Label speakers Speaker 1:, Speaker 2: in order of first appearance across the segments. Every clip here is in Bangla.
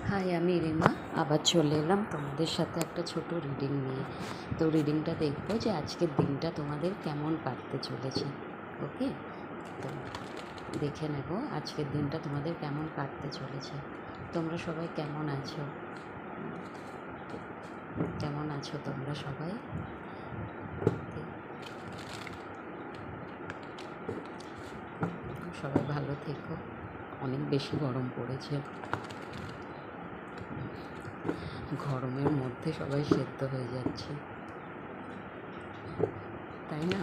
Speaker 1: হাই, আমি রিমা। আবার চলে এলাম তোমাদের সাথে একটা ছোট রিডিং নিয়ে। তো রিডিংটা দেখবো যে আজকের দিনটা তোমাদের কেমন কাটতে চলেছে। ওকে, তো দেখে নেব আজকের দিনটা তোমাদের কেমন কাটতে চলেছে। তোমরা সবাই কেমন আছো? কেমন আছো তোমরা সবাই? সবাই ভালো থেকো। অনেক বেশি গরম পড়েছে। গরমের মধ্যে সবাই সেদ্ধ হয়ে যাচ্ছে, তাই না?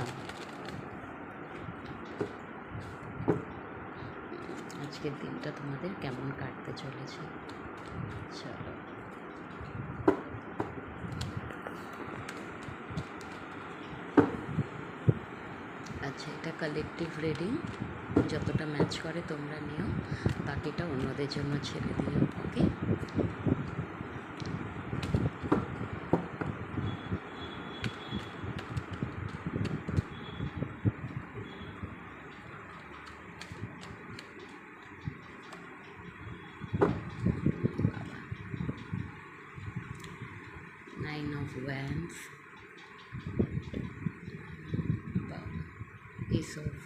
Speaker 1: আজকের দিনটা তোমাদের কেমন কাটতে চলেছে? চলো, আচ্ছা, এটা কালেকটিভ রিডিং। যতটা ম্যাচ করে তোমরা নিও, বাকিটা অন্যদের জন্য ছেড়ে দিও। ওকে, 9 of Wands, Ace of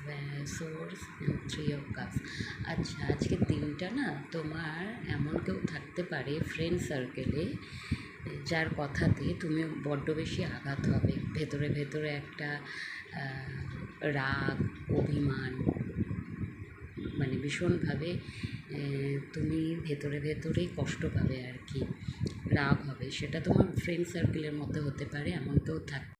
Speaker 1: Swords and 3 of Cups। আচ্ছা, আজকের দিনটা না তোমার এমন কেউ থাকতে পারে ফ্রেন্ড সার্কেলে, যার কথাতে তুমি বড্ড বেশি আঘাত হবে। ভেতরে ভেতরে একটা রাগ, অভিমান, মানে ভীষণভাবে তুমি ভেতরে ভেতরেই কষ্ট পাবে আর কি, রাগ হবে। সেটা তোমার ফ্রেন্ড সার্কেলের মধ্যে হতে পারে, এমন কেউ থাক